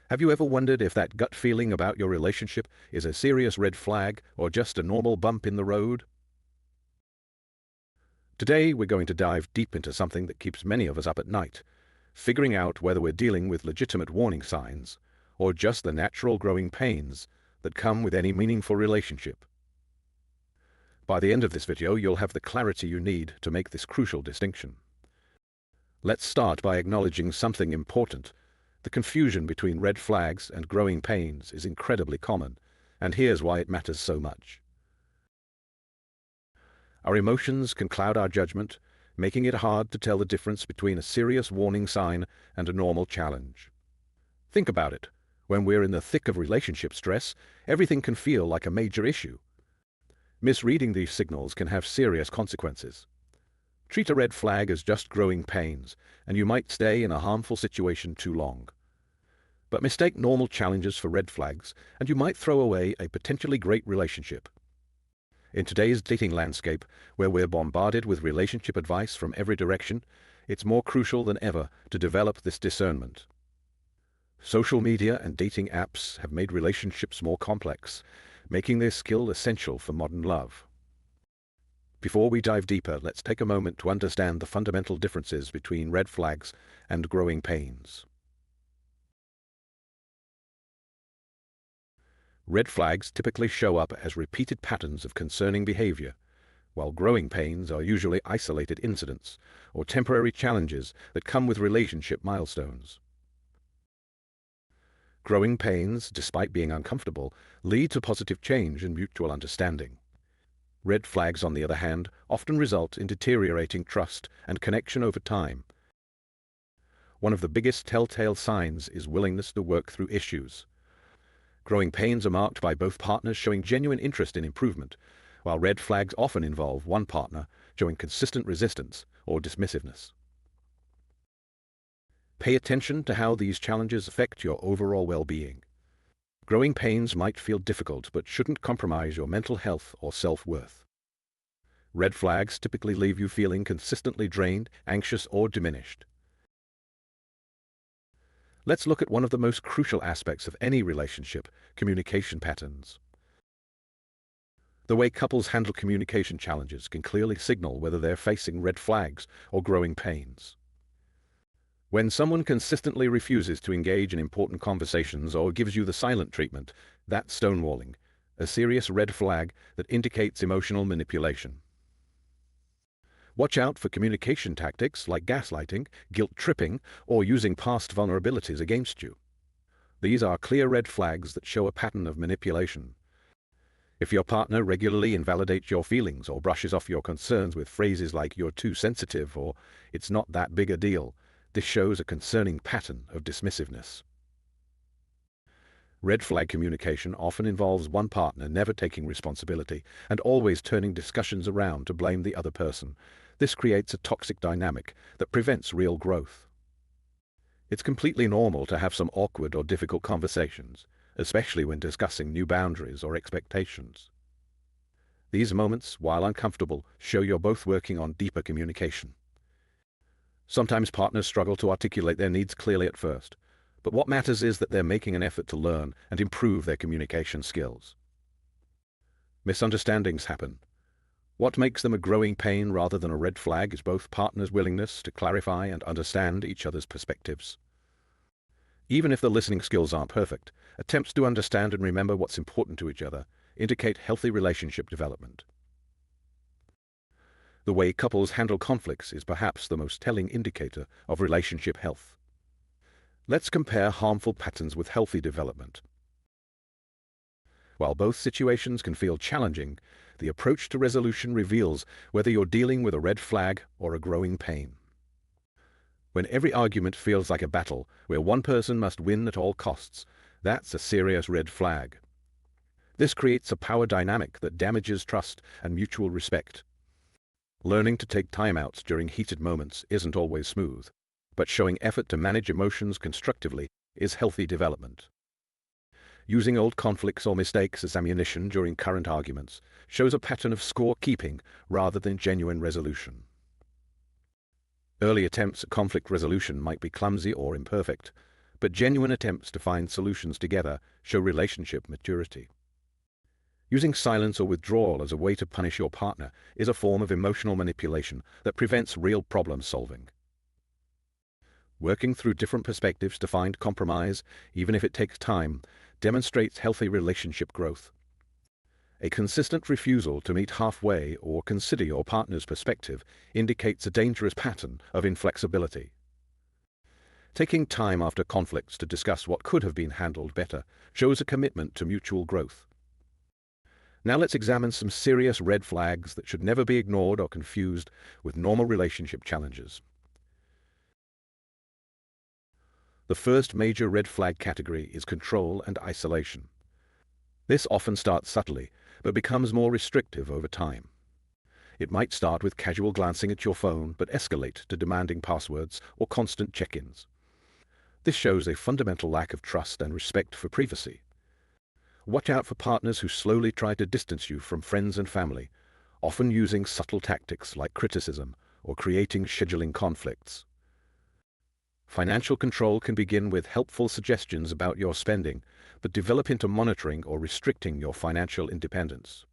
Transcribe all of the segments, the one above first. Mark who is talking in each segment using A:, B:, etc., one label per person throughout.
A: Have you ever wondered if that gut feeling about your relationship is a serious red flag or just a normal bump in the road? Today, we're going to dive deep into something that keeps many of us up at night, figuring out whether we're dealing with legitimate warning signs or just the natural growing pains that come with any meaningful relationship. By the end of this video, you'll have the clarity you need to make this crucial distinction. Let's start by acknowledging something important. The confusion between red flags and growing pains is incredibly common, and here's why it matters so much. Our emotions can cloud our judgment, making it hard to tell the difference between a serious warning sign and a normal challenge. Think about it. When we're in the thick of relationship stress, everything can feel like a major issue. Misreading these signals can have serious consequences. Treat a red flag as just growing pains, and you might stay in a harmful situation too long. But mistake normal challenges for red flags, and you might throw away a potentially great relationship. In today's dating landscape, where we're bombarded with relationship advice from every direction, it's more crucial than ever to develop this discernment. Social media and dating apps have made relationships more complex, making this skill essential for modern love. Before we dive deeper, let's take a moment to understand the fundamental differences between red flags and growing pains. Red flags typically show up as repeated patterns of concerning behavior, while growing pains are usually isolated incidents or temporary challenges that come with relationship milestones. Growing pains, despite being uncomfortable, lead to positive change and mutual understanding. Red flags, on the other hand, often result in deteriorating trust and connection over time. One of the biggest telltale signs is willingness to work through issues. Growing pains are marked by both partners showing genuine interest in improvement, while red flags often involve one partner showing consistent resistance or dismissiveness. Pay attention to how these challenges affect your overall well-being. Growing pains might feel difficult but shouldn't compromise your mental health or self-worth. Red flags typically leave you feeling consistently drained, anxious, or diminished. Let's look at one of the most crucial aspects of any relationship: communication patterns. The way couples handle communication challenges can clearly signal whether they're facing red flags or growing pains. When someone consistently refuses to engage in important conversations or gives you the silent treatment, that's stonewalling, a serious red flag that indicates emotional manipulation. Watch out for communication tactics like gaslighting, guilt-tripping, or using past vulnerabilities against you. These are clear red flags that show a pattern of manipulation. If your partner regularly invalidates your feelings or brushes off your concerns with phrases like "you're too sensitive" or "it's not that big a deal," this shows a concerning pattern of dismissiveness. Red flag communication often involves one partner never taking responsibility and always turning discussions around to blame the other person. This creates a toxic dynamic that prevents real growth. It's completely normal to have some awkward or difficult conversations, especially when discussing new boundaries or expectations. These moments, while uncomfortable, show you're both working on deeper communication. Sometimes partners struggle to articulate their needs clearly at first, but what matters is that they're making an effort to learn and improve their communication skills. Misunderstandings happen. What makes them a growing pain rather than a red flag is both partners' willingness to clarify and understand each other's perspectives. Even if the listening skills aren't perfect, attempts to understand and remember what's important to each other indicate healthy relationship development. The way couples handle conflicts is perhaps the most telling indicator of relationship health. Let's compare harmful patterns with healthy development. While both situations can feel challenging, the approach to resolution reveals whether you're dealing with a red flag or a growing pain. When every argument feels like a battle where one person must win at all costs, that's a serious red flag. This creates a power dynamic that damages trust and mutual respect. Learning to take timeouts during heated moments isn't always smooth, but showing effort to manage emotions constructively is healthy development. Using old conflicts or mistakes as ammunition during current arguments shows a pattern of score-keeping rather than genuine resolution. Early attempts at conflict resolution might be clumsy or imperfect, but genuine attempts to find solutions together show relationship maturity. Using silence or withdrawal as a way to punish your partner is a form of emotional manipulation that prevents real problem solving. Working through different perspectives to find compromise, even if it takes time, demonstrates healthy relationship growth. A consistent refusal to meet halfway or consider your partner's perspective indicates a dangerous pattern of inflexibility. Taking time after conflicts to discuss what could have been handled better shows a commitment to mutual growth. Now let's examine some serious red flags that should never be ignored or confused with normal relationship challenges. The first major red flag category is control and isolation. This often starts subtly, but becomes more restrictive over time. It might start with casual glancing at your phone, but escalate to demanding passwords or constant check-ins. This shows a fundamental lack of trust and respect for privacy. Watch out for partners who slowly try to distance you from friends and family, often using subtle tactics like criticism or creating scheduling conflicts. Financial control can begin with helpful suggestions about your spending, but develop into monitoring or restricting your financial independence.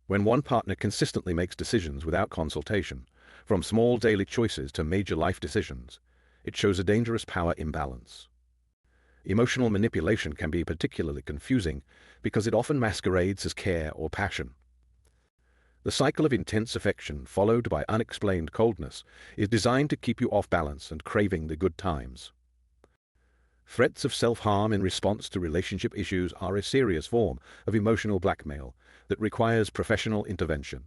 A: When one partner consistently makes decisions without consultation, from small daily choices to major life decisions, it shows a dangerous power imbalance. Emotional manipulation can be particularly confusing because it often masquerades as care or passion. The cycle of intense affection followed by unexplained coldness is designed to keep you off balance and craving the good times. Threats of self-harm in response to relationship issues are a serious form of emotional blackmail that requires professional intervention.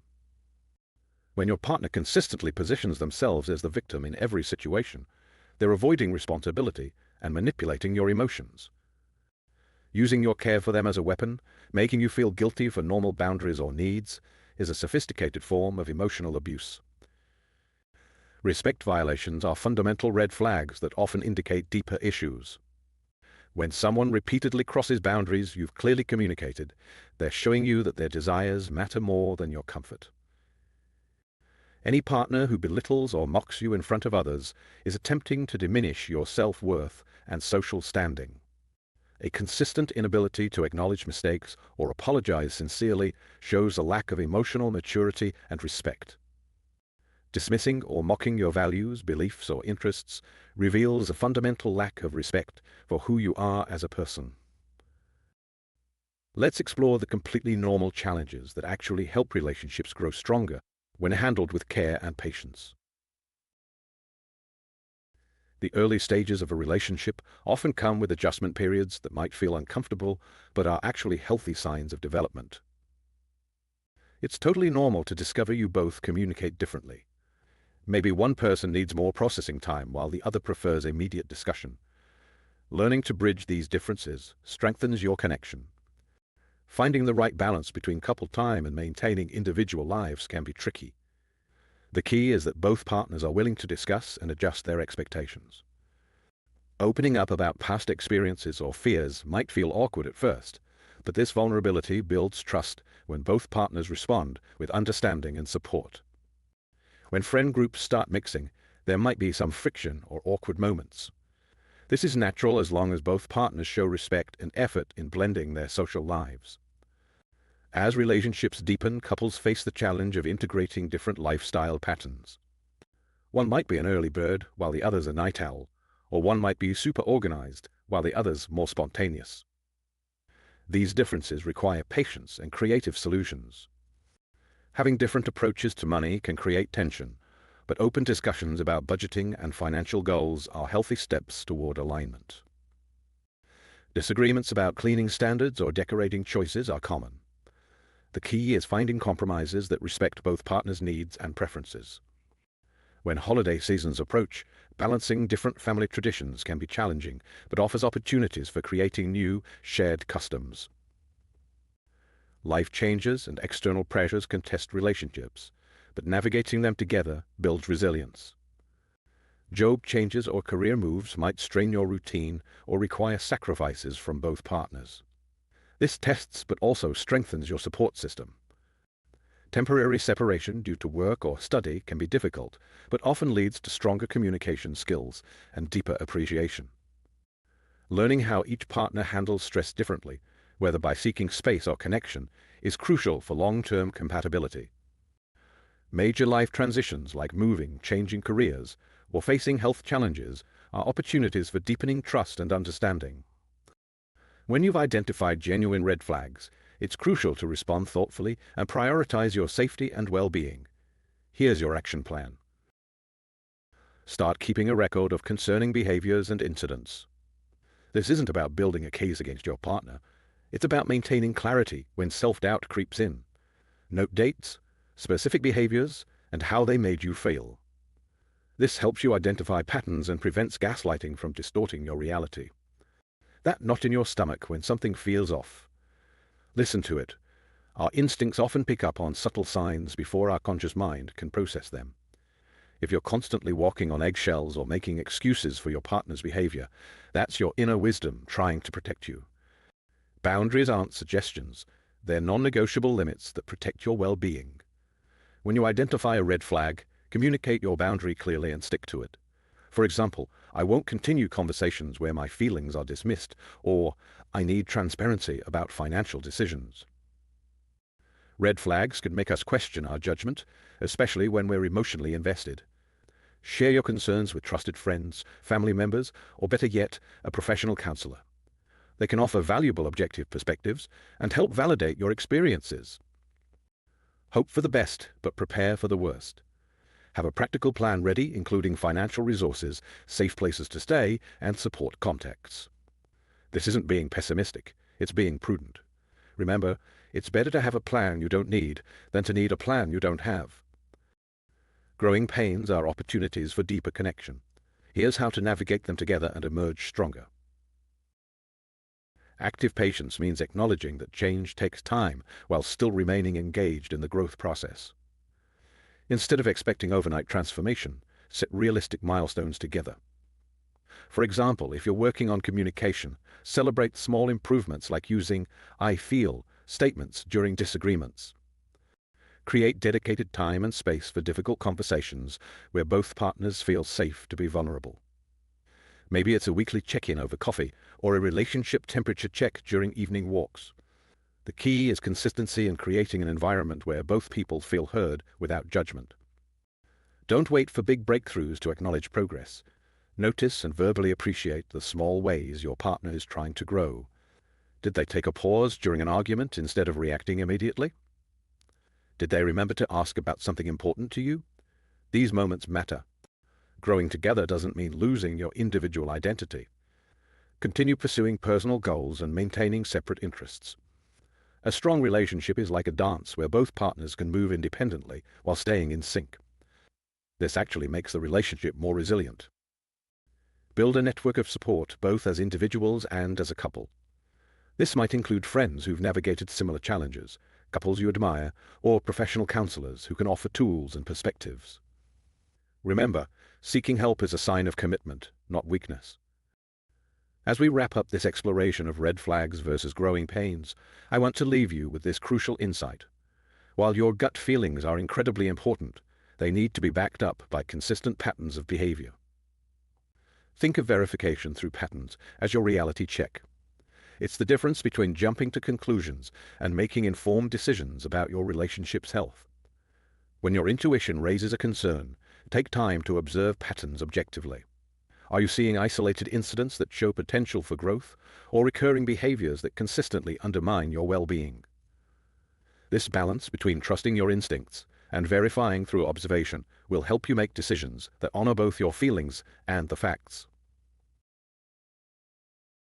A: When your partner consistently positions themselves as the victim in every situation, they're avoiding responsibility and manipulating your emotions. Using your care for them as a weapon, making you feel guilty for normal boundaries or needs, is a sophisticated form of emotional abuse. Respect violations are fundamental red flags that often indicate deeper issues. When someone repeatedly crosses boundaries you've clearly communicated, they're showing you that their desires matter more than your comfort. Any partner who belittles or mocks you in front of others is attempting to diminish your self-worth and social standing. A consistent inability to acknowledge mistakes or apologize sincerely shows a lack of emotional maturity and respect. Dismissing or mocking your values, beliefs, or interests reveals a fundamental lack of respect for who you are as a person. Let's explore the completely normal challenges that actually help relationships grow stronger when handled with care and patience. The early stages of a relationship often come with adjustment periods that might feel uncomfortable, but are actually healthy signs of development. It's totally normal to discover you both communicate differently. Maybe one person needs more processing time while the other prefers immediate discussion. Learning to bridge these differences strengthens your connection. Finding the right balance between couple time and maintaining individual lives can be tricky. The key is that both partners are willing to discuss and adjust their expectations. Opening up about past experiences or fears might feel awkward at first, but this vulnerability builds trust when both partners respond with understanding and support. When friend groups start mixing, there might be some friction or awkward moments. This is natural as long as both partners show respect and effort in blending their social lives. As relationships deepen, couples face the challenge of integrating different lifestyle patterns. One might be an early bird while the other's a night owl, or one might be super organized while the other's more spontaneous. These differences require patience and creative solutions. Having different approaches to money can create tension, but open discussions about budgeting and financial goals are healthy steps toward alignment. Disagreements about cleaning standards or decorating choices are common. The key is finding compromises that respect both partners' needs and preferences. When holiday seasons approach, balancing different family traditions can be challenging, but offers opportunities for creating new, shared customs. Life changes and external pressures can test relationships, but navigating them together builds resilience. Job changes or career moves might strain your routine or require sacrifices from both partners. This tests but also strengthens your support system. Temporary separation due to work or study can be difficult, but often leads to stronger communication skills and deeper appreciation. Learning how each partner handles stress differently, whether by seeking space or connection, is crucial for long-term compatibility. Major life transitions like moving, changing careers, or facing health challenges are opportunities for deepening trust and understanding. When you've identified genuine red flags, it's crucial to respond thoughtfully and prioritize your safety and well-being. Here's your action plan. Start keeping a record of concerning behaviors and incidents. This isn't about building a case against your partner. It's about maintaining clarity when self-doubt creeps in. Note dates, specific behaviors, and how they made you feel. This helps you identify patterns and prevents gaslighting from distorting your reality. That knot in your stomach when something feels off. Listen to it. Our instincts often pick up on subtle signs before our conscious mind can process them. If you're constantly walking on eggshells or making excuses for your partner's behavior, that's your inner wisdom trying to protect you. Boundaries aren't suggestions. They're non-negotiable limits that protect your well-being. When you identify a red flag, communicate your boundary clearly and stick to it. For example, I won't continue conversations where my feelings are dismissed, or I need transparency about financial decisions. Red flags can make us question our judgment, especially when we're emotionally invested. Share your concerns with trusted friends, family members, or better yet, a professional counselor. They can offer valuable objective perspectives and help validate your experiences. Hope for the best, but prepare for the worst. Have a practical plan ready, including financial resources, safe places to stay, and support contacts. This isn't being pessimistic, it's being prudent. Remember, it's better to have a plan you don't need than to need a plan you don't have. Growing pains are opportunities for deeper connection. Here's how to navigate them together and emerge stronger. Active patience means acknowledging that change takes time while still remaining engaged in the growth process. Instead of expecting overnight transformation, set realistic milestones together. For example, if you're working on communication, celebrate small improvements like using "I feel" statements during disagreements. Create dedicated time and space for difficult conversations where both partners feel safe to be vulnerable. Maybe it's a weekly check-in over coffee or a relationship temperature check during evening walks. The key is consistency and creating an environment where both people feel heard without judgment. Don't wait for big breakthroughs to acknowledge progress. Notice and verbally appreciate the small ways your partner is trying to grow. Did they take a pause during an argument instead of reacting immediately? Did they remember to ask about something important to you? These moments matter. Growing together doesn't mean losing your individual identity. Continue pursuing personal goals and maintaining separate interests. A strong relationship is like a dance where both partners can move independently while staying in sync. This actually makes the relationship more resilient. Build a network of support both as individuals and as a couple. This might include friends who've navigated similar challenges, couples you admire, or professional counselors who can offer tools and perspectives. Remember, seeking help is a sign of commitment, not weakness. As we wrap up this exploration of red flags versus growing pains, I want to leave you with this crucial insight. While your gut feelings are incredibly important, they need to be backed up by consistent patterns of behavior. Think of verification through patterns as your reality check. It's the difference between jumping to conclusions and making informed decisions about your relationship's health. When your intuition raises a concern, take time to observe patterns objectively. Are you seeing isolated incidents that show potential for growth, or recurring behaviors that consistently undermine your well-being? This balance between trusting your instincts and verifying through observation will help you make decisions that honor both your feelings and the facts.